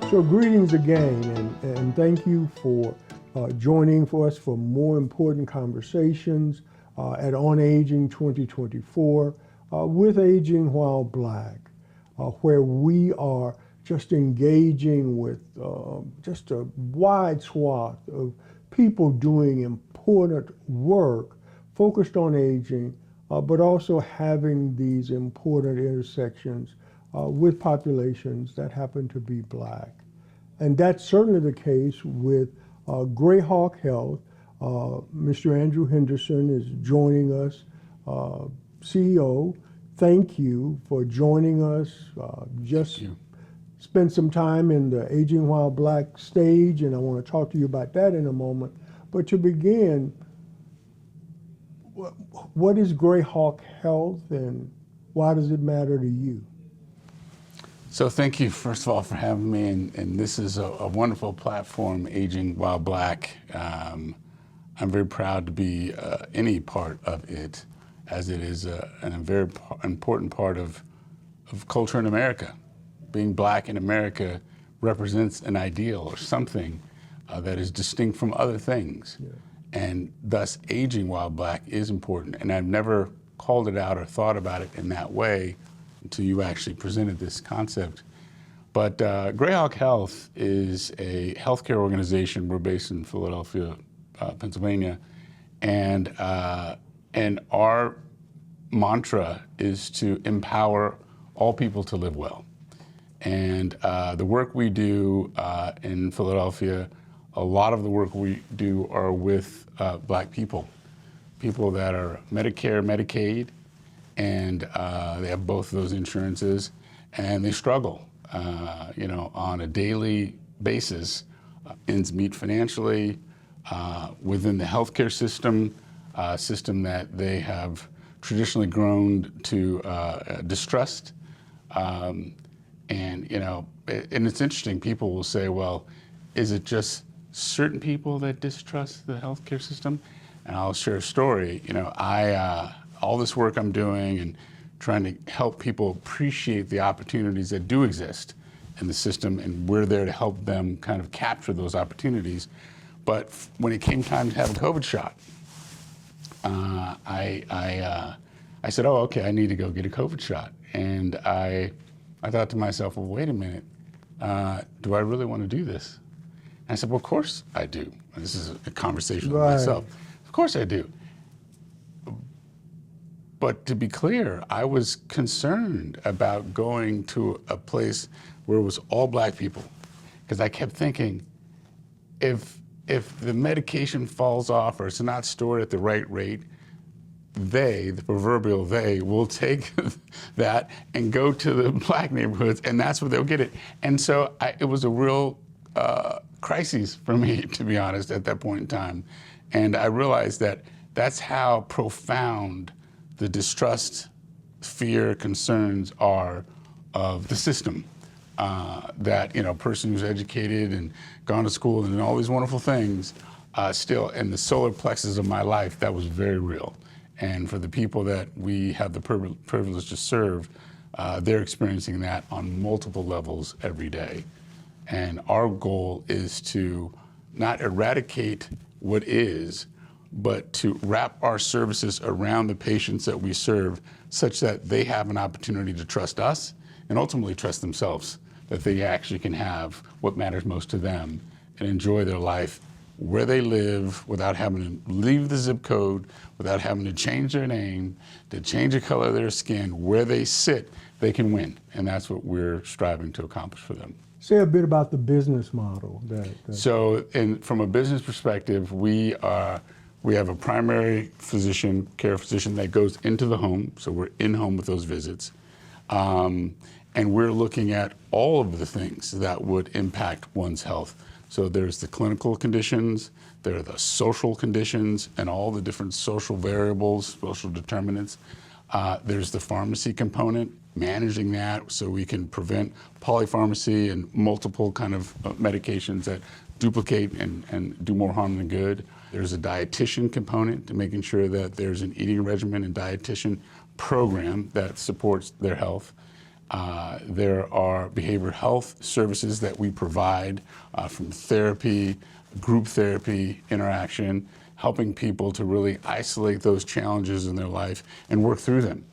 So greetings again, and thank you for joining for us for more important conversations at On Aging 2024 with Aging While Black, where we are just engaging with just a wide swath of people doing important work focused on aging, but also having these important intersections with populations that happen to be Black. And that's certainly the case with Greyhawk Health. Mr. Andrew Henderson is joining us, CEO. Thank you for joining us. Just spent some time in the Aging While Black stage, and I want to talk to you about that in a moment. But to begin, what is Greyhawk Health and why does it matter to you? So thank you, first of all, for having me, and this is a wonderful platform, Aging While Black. I'm very proud to be any part of it, as it is a very important part of culture in America. Being Black in America represents an ideal or something that is distinct from other things. Yeah. And thus, aging while Black is important. And I've never called it out or thought about it in that way until you actually presented this concept. But Greyhawk Health is a healthcare organization. We're based in Philadelphia, Pennsylvania, and our mantra is to empower all people to live well. And the work we do in Philadelphia, a lot of the work we do are with Black people that are Medicare, Medicaid, and they have both of those insurances, and they struggle, on a daily basis, ends meet financially within the healthcare system that they have traditionally grown to distrust. And it's interesting, people will say, well, is it just certain people that distrust the healthcare system? And I'll share a story. All this work I'm doing and trying to help people appreciate the opportunities that do exist in the system, and we're there to help them kind of capture those opportunities. But when it came time to have a COVID shot, I said, oh, okay, I need to go get a COVID shot. And I thought to myself, well, wait a minute, do I really want to do this? And I said, well, of course I do. And this is a conversation with myself. Of course I do. But to be clear, I was concerned about going to a place where it was all Black people, because I kept thinking, if the medication falls off or it's not stored at the right rate, the proverbial they, will take that and go to the Black neighborhoods, and that's where they'll get it. And so it was a real crisis for me, to be honest, at that point in time. And I realized that that's how profound the distrust, fear, concerns are of the system. That, a person who's educated and gone to school and all these wonderful things, still in the solar plexus of my life, that was very real. And for the people that we have the privilege to serve, they're experiencing that on multiple levels every day. And our goal is to not eradicate what is, but to wrap our services around the patients that we serve such that they have an opportunity to trust us and ultimately trust themselves, that they actually can have what matters most to them and enjoy their life where they live without having to leave the zip code, without having to change their name, to change the color of their skin. Where they sit, they can win. And that's what we're striving to accomplish for them. Say a bit about the business model. So from a business perspective, we have a primary care physician that goes into the home, so we're in-home with those visits. And we're looking at all of the things that would impact one's health. So there's the clinical conditions, there are the social conditions, and all the different social variables, social determinants. There's the pharmacy component, managing that so we can prevent polypharmacy and multiple kind of medications that duplicate and do more harm than good. There's a dietitian component to making sure that there's an eating regimen and dietitian program that supports their health. There are behavioral health services that we provide, from therapy, group therapy, interaction, helping people to really isolate those challenges in their life and work through them.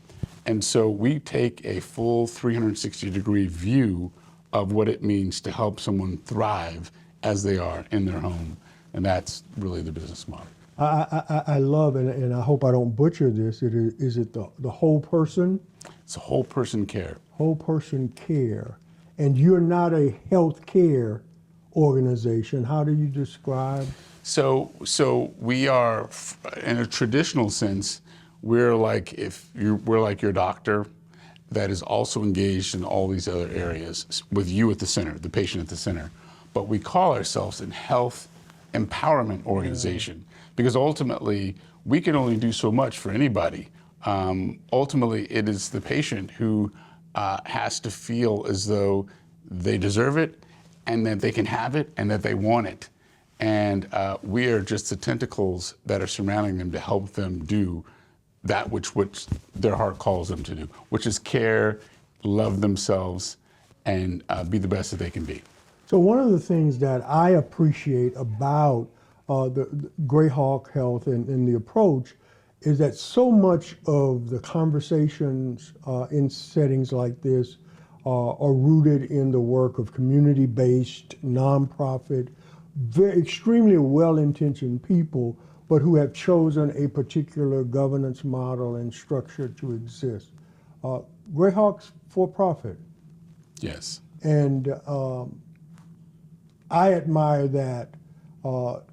And so we take a full 360-degree view of what it means to help someone thrive as they are in their home. And that's really the business model. I love, and I hope I don't butcher this, is it the whole person? It's a whole person care. Whole person care. And you're not a health care organization. How do you describe? So we are, in a traditional sense, we're like your doctor that is also engaged in all these other areas with you at the center, the patient at the center. But we call ourselves a health empowerment organization because ultimately we can only do so much for anybody. Ultimately, it is the patient who has to feel as though they deserve it and that they can have it and that they want it. And we are just the tentacles that are surrounding them to help them do that which their heart calls them to do, which is care, love themselves, and be the best that they can be. So one of the things that I appreciate about the Greyhawk Health and the approach is that so much of the conversations in settings like this are rooted in the work of community-based, nonprofit, extremely well-intentioned people, but who have chosen a particular governance model and structure to exist. Greyhawk's for-profit. Yes. And I admire that.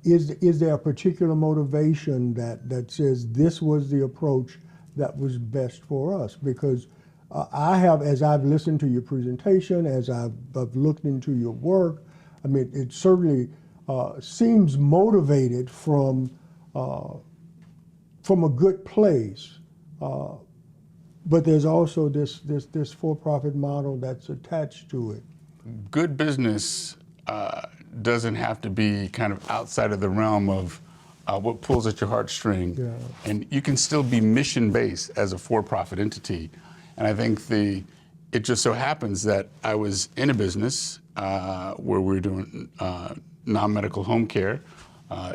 Is there a particular motivation that says this was the approach that was best for us? Because I have, as I've listened to your presentation, as I've looked into your work, I mean, it certainly seems motivated from a good place. But there's also this for-profit model that's attached to it. Good business doesn't have to be kind of outside of the realm of what pulls at your heartstring. Yeah. And you can still be mission-based as a for-profit entity. And I think it just so happens that I was in a business where we were doing non-medical home care,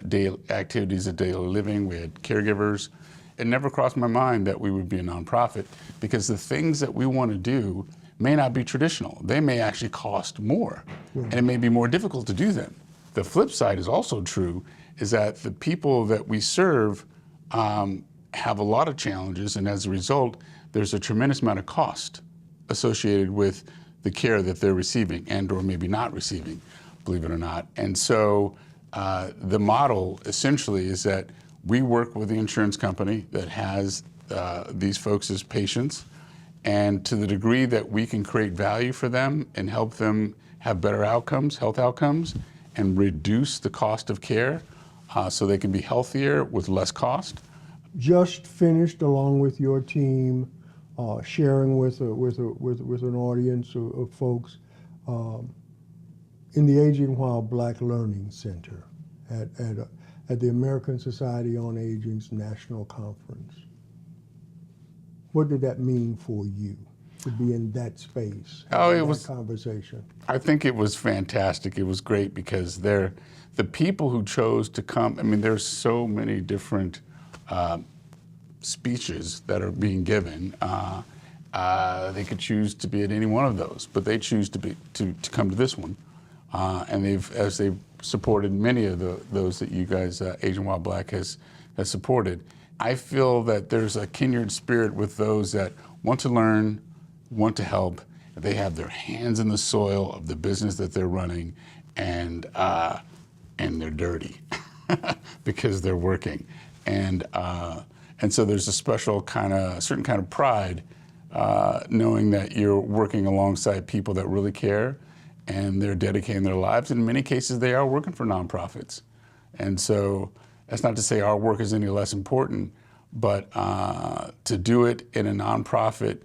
daily activities of daily living. We had caregivers. It never crossed my mind that we would be a nonprofit because the things that we want to do may not be traditional. They may actually cost more, and it may be more difficult to do them. The flip side is also true, is that the people that we serve have a lot of challenges, and as a result, there's a tremendous amount of cost associated with the care that they're receiving and or maybe not receiving, believe it or not. And so the model essentially is that we work with the insurance company that has these folks as patients, and to the degree that we can create value for them and help them have better outcomes, health outcomes, and reduce the cost of care so they can be healthier with less cost. Just finished, along with your team, sharing with an audience of folks in the Aging While Black Learning Center at the American Society on Aging's National Conference. What did that mean for you to be in that space? It was conversation. I think it was fantastic. It was great because the people who chose to come. I mean, there's so many different speeches that are being given. They could choose to be at any one of those, but they choose to come to this one, and they've supported many of those that you guys, Aging While Black, has supported. I feel that there's a kindred spirit with those that want to learn, want to help. They have their hands in the soil of the business that they're running, and they're dirty because they're working, and so there's a certain kind of pride knowing that you're working alongside people that really care, and they're dedicating their lives. In many cases, they are working for nonprofits, and so. That's not to say our work is any less important, but to do it in a nonprofit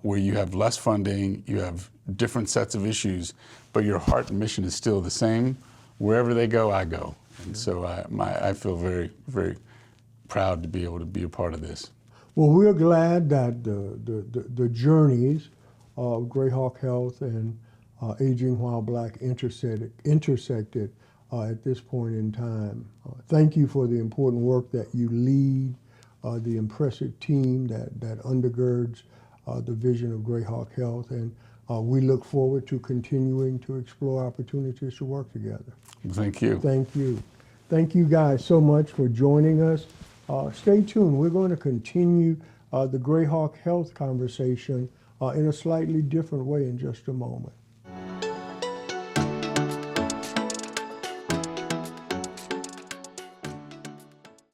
where you have less funding, you have different sets of issues, but your heart and mission is still the same. Wherever they go, I go. And so I feel very, very proud to be able to be a part of this. Well, we're glad that the journeys Greyhawk Health and Aging While Black intersected at this point in time. Thank you for the important work that you lead, the impressive team that undergirds the vision of Greyhawk Health, and we look forward to continuing to explore opportunities to work together. Thank you. Thank you. Thank you guys so much for joining us. Stay tuned. We're going to continue the Greyhawk Health conversation in a slightly different way in just a moment.